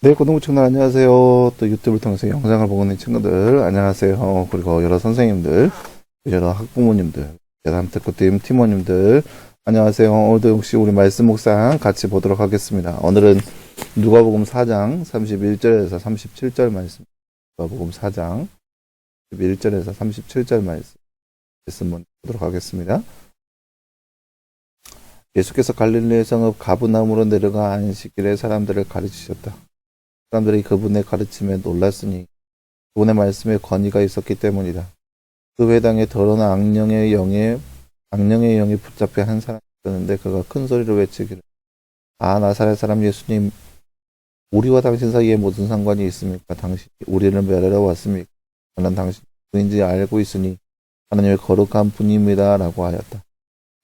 네, 고등부 친구들 안녕하세요. 또 유튜브를 통해서 영상을 보고 있는 친구들 안녕하세요. 그리고 여러 선생님들, 여러 학부모님들, 여러 특구팀 팀원님들 안녕하세요. 오늘도 역시 우리 말씀 묵상 같이 보도록 하겠습니다. 오늘은 누가복음 4장 31절에서 37절 말씀. 누가복음 4장 31절에서 37절 말씀 보도록 하겠습니다. 예수께서 갈릴리 성읍 가브나움으로 내려가 안식일에 사람들을 가르치셨다. 사람들이 그분의 가르침에 놀랐으니 그분의 말씀에 권위가 있었기 때문이다. 그 회당에 더러운 악령의 영에 붙잡혀 한 사람이 있었는데 그가 큰 소리로 외치기를 아 나사렛 사람 예수님 우리와 당신 사이에 무슨 상관이 있습니까? 당신이 우리를 멸하러 왔습니까? 나는 당신 누구인지 알고 있으니 하나님의 거룩한 분입니다. 라고 하였다.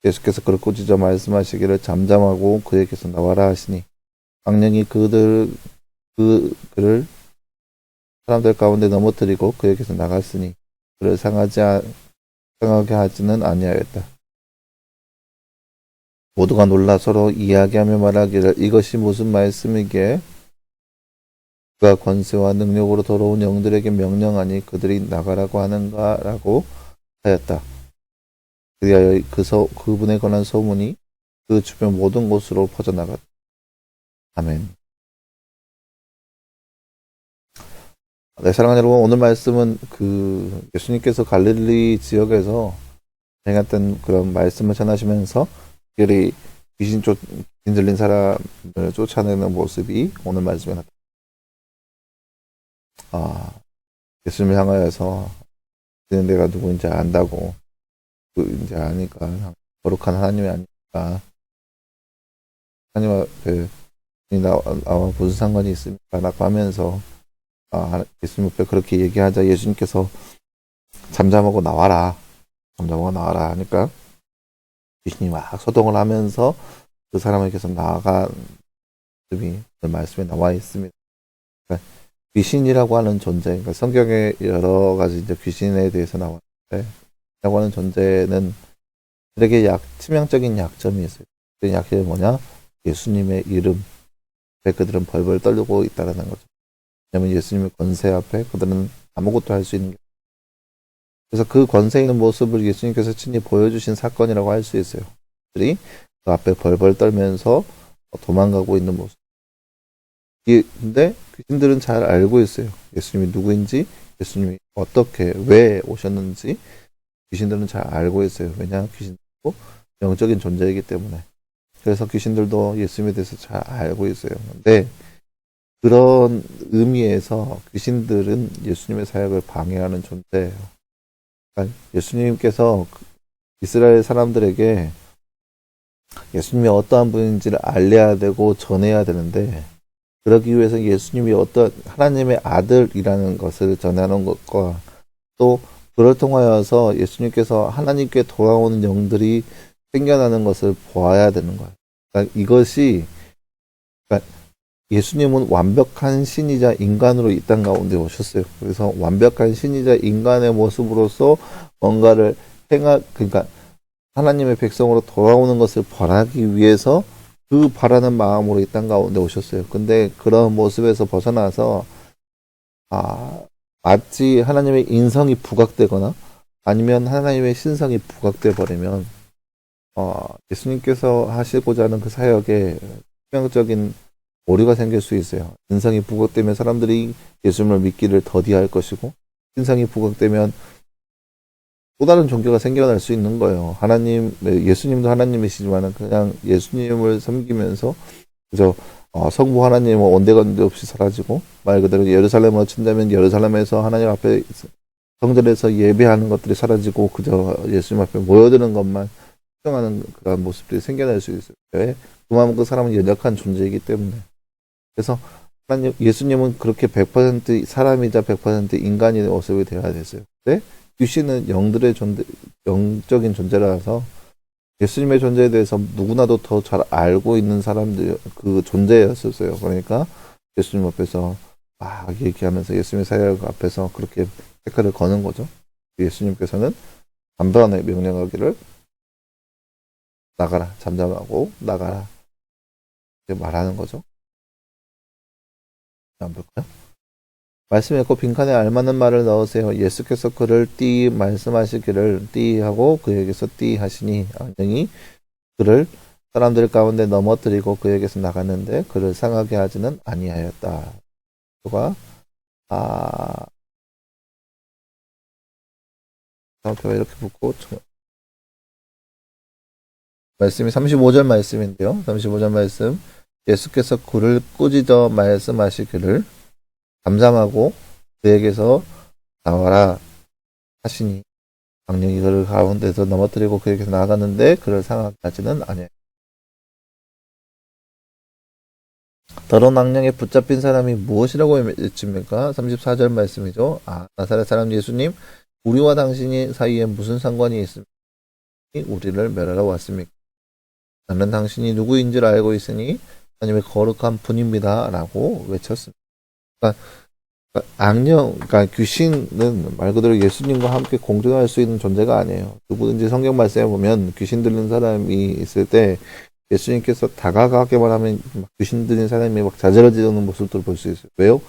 예수께서 그를 꾸짖어 말씀하시기를 잠잠하고 그에게서 나와라 하시니 악령이 그를 사람들 가운데 넘어뜨리고 그에게서 나갔으니 그를 상하게 하지는 아니하였다. 모두가 놀라 서로 이야기하며 말하기를 이것이 무슨 말씀이기에 그가 권세와 능력으로 더러운 영들에게 명령하니 그들이 나가라고 하는가라고 하였다. 그리하여 그분에 관한 소문이 그 주변 모든 곳으로 퍼져나갔다. 아멘. 네, 사랑하는 여러분, 오늘 말씀은 예수님께서 갈릴리 지역에서 행했던 그런 말씀을 전하시면서 특별히 귀신 들린 사람을 쫓아내는 모습이 오늘 말씀에 나타납니다. 예수님을 향하여서 내가 누구인지 안다고, 누구인지 아니까, 거룩한 하나님이 아니까, 하나님 앞에 나와 무슨 상관이 있습니까? 라고 하면서 예수님 앞에 그렇게 얘기하자 예수님께서 잠잠하고 나와라 하니까 귀신이 막 소동을 하면서 그 사람에게서 나아간 모습이 말씀에 나와 있습니다. 그러니까 귀신이라고 하는 존재, 그러니까 성경에 여러 가지 이제 귀신에 대해서 나왔는데, 라고 하는 존재는 그에게 치명적인 약점이 있어요. 그 약점이 뭐냐? 예수님의 이름 앞에 그들은 벌벌 떨고 있다는 거죠. 왜냐하면 예수님의 권세 앞에 그들은 아무것도 할 수 있는 게 그래서 그 권세 있는 모습을 예수님께서 친히 보여주신 사건이라고 할 수 있어요. 그들이 그 앞에 벌벌 떨면서 도망가고 있는 모습. 근데 귀신들은 잘 알고 있어요. 예수님이 누구인지, 예수님이 어떻게, 왜 오셨는지 귀신들은 잘 알고 있어요. 왜냐? 귀신도 영적인 존재이기 때문에. 그래서 귀신들도 예수님에 대해서 잘 알고 있어요. 근데 그런 의미에서 귀신들은 예수님의 사역을 방해하는 존재예요. 그러니까 예수님께서 이스라엘 사람들에게 예수님이 어떠한 분인지를 알려야 되고 전해야 되는데 그러기 위해서 예수님이 어떤 하나님의 아들이라는 것을 전하는 것과 또 그를 통하여서 예수님께서 하나님께 돌아오는 영들이 생겨나는 것을 보아야 되는 거예요. 그러니까 이것이 그러니까 예수님은 완벽한 신이자 인간으로 이 땅 가운데 오셨어요. 그래서 완벽한 신이자 인간의 모습으로서 뭔가를 그러니까 하나님의 백성으로 돌아오는 것을 바라기 위해서 그 바라는 마음으로 이 땅 가운데 오셨어요. 근데 그런 모습에서 벗어나서, 마치 하나님의 인성이 부각되거나 아니면 하나님의 신성이 부각돼 버리면, 예수님께서 하시고자 하는 그 사역에 치명적인 오류가 생길 수 있어요. 인성이 부각되면 사람들이 예수님을 믿기를 더디할 것이고, 신성이 부각되면 또 다른 종교가 생겨날 수 있는 거예요. 예수님도 하나님이시지만 그냥 예수님을 섬기면서 그저 성부 하나님은 온데간데 없이 사라지고 말 그대로 예루살렘으로 친다면 예루살렘에서 하나님 앞에 성전에서 예배하는 것들이 사라지고 그저 예수님 앞에 모여드는 것만 수행하는 그런 모습들이 생겨날 수 있어요. 왜? 그만큼 그 사람은 연약한 존재이기 때문에. 그래서 예수님은 그렇게 100% 사람이자 100% 인간의 모습이 되어야 됐어요. 근데 귀신은 영적인 존재라서 예수님의 존재에 대해서 누구나도 더 잘 알고 있는 사람들, 그 존재였었어요. 그러니까 예수님 앞에서 막 얘기하면서 예수님의 사역 앞에서 그렇게 태클을 거는 거죠. 예수님께서는 단번에 명령하기를 나가라, 잠잠하고 나가라. 이렇게 말하는 거죠. 안 볼까요? 말씀에 꼭 빈칸에 알맞는 말을 넣으세요. 예수께서 그를 띠 말씀하시기를 띠 하고 그에게서 띠 하시니 악령이 그를 사람들 가운데 넘어뜨리고 그에게서 나갔는데 그를 상하게 하지는 아니하였다. 그가 이렇게 붙고 말씀이 35절 말씀인데요. 35절 말씀 예수께서 그를 꾸짖어 말씀하시기를 감상하고 그에게서 나와라 하시니 악령이 그를 가운데서 넘어뜨리고 그에게서 나갔는데 그를 상하게 하지는 아니하였다. 더러운 악령에 붙잡힌 사람이 무엇이라고 외칩니까? 34절 말씀이죠. 나사렛 사람 예수님, 우리와 당신이 사이에 무슨 상관이 있습니까? 우리를 멸하러 왔습니까? 나는 당신이 누구인지를 알고 있으니 하나님의 거룩한 분입니다. 라고 외쳤습니다. 그러니까 귀신은 말 그대로 예수님과 함께 공존할 수 있는 존재가 아니에요. 누구든지 성경 말씀에 보면 귀신 들린 사람이 있을 때 예수님께서 다가가게만 하면 귀신 들린 사람이 막 자지러지는 모습들을 볼 수 있어요. 왜요?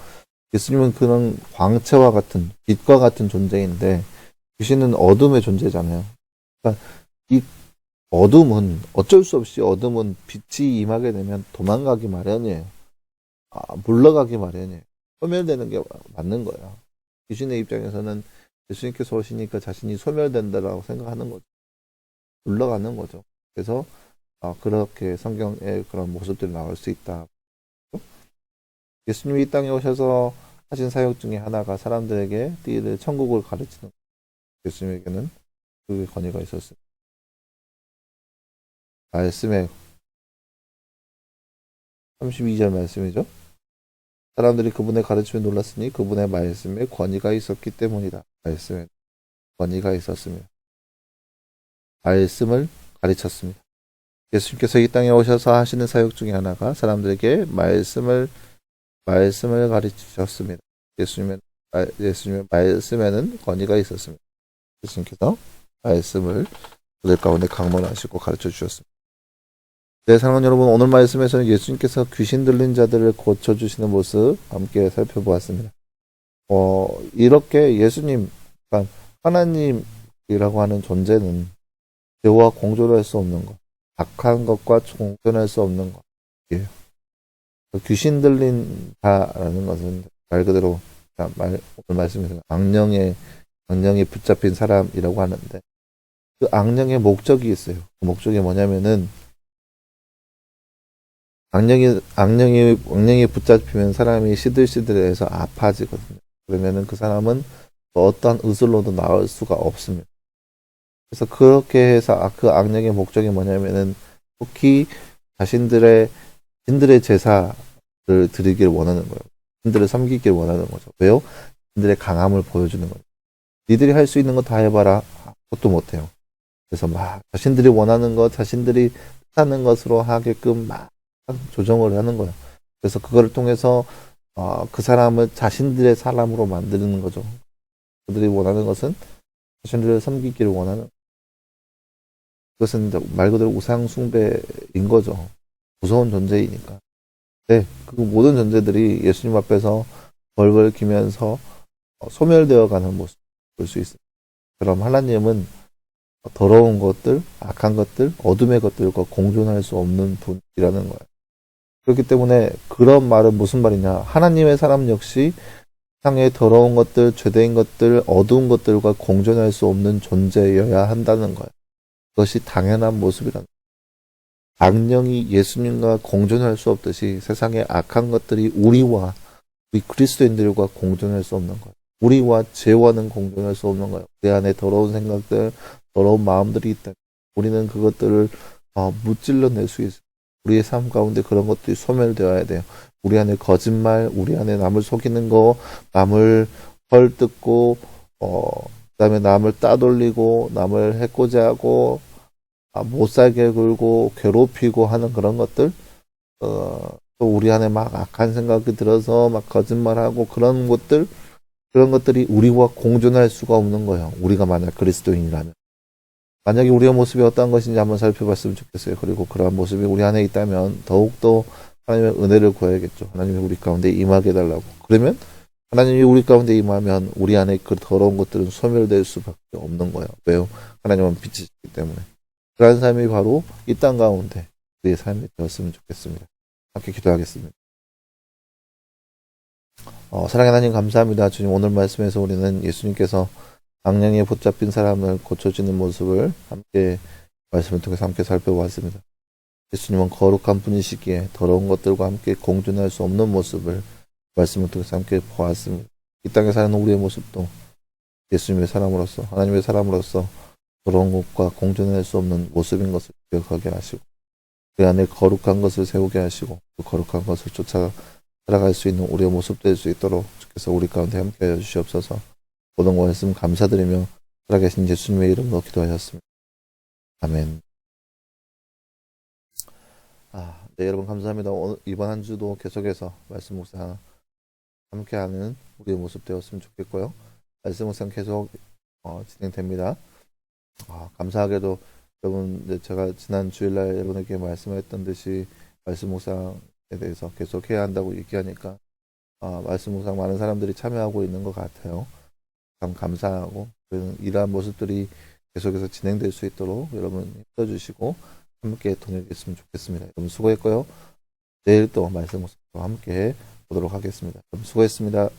예수님은 그런 광채와 같은 빛과 같은 존재인데 귀신은 어둠의 존재잖아요. 그러니까 이 어둠은 어쩔 수 없이 어둠은 빛이 임하게 되면 도망가기 마련이에요. 물러가기 마련이에요. 소멸되는 게 맞는 거예요. 귀신의 입장에서는 예수님께서 오시니까 자신이 소멸된다라고 생각하는 거죠. 물러가는 거죠. 그래서 그렇게 성경에 그런 모습들이 나올 수 있다. 예수님이 이 땅에 오셔서 하신 사역 중에 하나가 사람들에게 띠를 천국을 가르치는 예수님에게는 그 권위가 있었습니다. 말씀에 32절 말씀이죠. 사람들이 그분의 가르침에 놀랐으니 그분의 말씀에 권위가 있었기 때문이다. 말씀에 권위가 있었습니다. 말씀을 가르쳤습니다. 예수님께서 이 땅에 오셔서 하시는 사역 중에 하나가 사람들에게 말씀을 가르치셨습니다. 예수님의 말씀에는 권위가 있었습니다. 예수님께서 말씀을 그들 가운데 강론하시고 가르쳐 주셨습니다. 네, 사랑하는 여러분, 오늘 말씀에서는 예수님께서 귀신 들린 자들을 고쳐주시는 모습 함께 살펴보았습니다. 이렇게 예수님, 그러니까 하나님이라고 하는 존재는 죄와 공존할 수 없는 것, 악한 것과 공존할 수 없는 것이에요. 귀신 들린 자라는 것은 말 그대로 오늘 말씀에서는 악령이 붙잡힌 사람이라고 하는데 그 악령의 목적이 있어요. 그 목적이 뭐냐면은 악령이 붙잡히면 사람이 시들시들해서 아파지거든요. 그러면은 그 사람은 어떠한 의술로도 나올 수가 없습니다. 그래서 그렇게 해서 그 악령의 목적이 뭐냐면은 특히 신들의 제사를 드리길 원하는 거예요. 신들을 섬기길 원하는 거죠. 왜요? 신들의 강함을 보여주는 거예요. 니들이 할 수 있는 거 다 해봐라. 그것도 못해요. 그래서 막 자신들이 원하는 것, 자신들이 뜻하는 것으로 하게끔 막 조정을 하는 거예요. 그래서 그거를 통해서 그 사람을 자신들의 사람으로 만드는 거죠. 그들이 원하는 것은 자신들을 섬기기를 원하는 그것은 말 그대로 우상 숭배인 거죠. 무서운 존재이니까. 네, 그 모든 존재들이 예수님 앞에서 벌벌 기면서 소멸되어 가는 모습 볼 수 있어요. 그럼 하나님은 더러운 것들, 악한 것들, 어둠의 것들과 공존할 수 없는 분이라는 거예요. 그렇기 때문에 그런 말은 무슨 말이냐. 하나님의 사람 역시 세상의 더러운 것들, 죄된 것들, 어두운 것들과 공존할 수 없는 존재여야 한다는 거예요. 그것이 당연한 모습이라는 거예요. 악령이 예수님과 공존할 수 없듯이 세상의 악한 것들이 우리 그리스도인들과 공존할 수 없는 거예요. 우리와 죄와는 공존할 수 없는 거예요. 내 안에 더러운 생각들, 더러운 마음들이 있다. 우리는 그것들을 무찔러낼 수 있어요. 우리의 삶 가운데 그런 것들이 소멸되어야 돼요. 우리 안에 거짓말, 우리 안에 남을 속이는 거, 남을 헐뜯고, 그다음에 남을 따돌리고, 남을 해코지하고, 못 살게 굴고, 괴롭히고 하는 그런 것들, 또 우리 안에 막 악한 생각이 들어서 막 거짓말하고 그런 것들이 우리와 공존할 수가 없는 거예요. 우리가 만약 그리스도인이라면. 만약에 우리의 모습이 어떤 것인지 한번 살펴봤으면 좋겠어요. 그리고 그러한 모습이 우리 안에 있다면 더욱더 하나님의 은혜를 구해야겠죠. 하나님이 우리 가운데 임하게 해달라고. 그러면 하나님이 우리 가운데 임하면 우리 안에 그 더러운 것들은 소멸될 수밖에 없는 거예요. 왜요? 하나님은 빛이시기 때문에. 그러한 삶이 바로 이 땅 가운데 우리의 삶이 되었으면 좋겠습니다. 함께 기도하겠습니다. 사랑하는 하나님 감사합니다. 주님 오늘 말씀에서 우리는 예수님께서 악령에 붙잡힌 사람을 고쳐지는 모습을 함께 말씀을 통해서 함께 살펴보았습니다. 예수님은 거룩한 분이시기에 더러운 것들과 함께 공존할 수 없는 모습을 말씀을 통해서 함께 보았습니다. 이 땅에 사는 우리의 모습도 예수님의 사람으로서 하나님의 사람으로서 더러운 것과 공존할 수 없는 모습인 것을 기억하게 하시고 그 안에 거룩한 것을 세우게 하시고 그 거룩한 것을 쫓아 살아갈 수 있는 우리의 모습 될 수 있도록 주께서 우리 가운데 함께하여 주시옵소서. 모든 말씀 감사드리며 살아계신 예수님의 이름으로 기도하셨습니다. 아멘. 네, 여러분 감사합니다. 오늘 이번 한 주도 계속해서 말씀 묵상 함께하는 우리의 모습 되었으면 좋겠고요. 말씀 묵상 계속 진행됩니다. 감사하게도 여러분 제가 지난 주일날 여러분에게 말씀했던 듯이 말씀 묵상에 대해서 계속 해야 한다고 얘기하니까 말씀 묵상 많은 사람들이 참여하고 있는 것 같아요. 참 감사하고 이러한 모습들이 계속해서 진행될 수 있도록 여러분 힘써주시고 함께 동행했으면 좋겠습니다. 여러분 수고했고요. 내일 또 말씀 묵상과 함께 보도록 하겠습니다. 여러분 수고했습니다.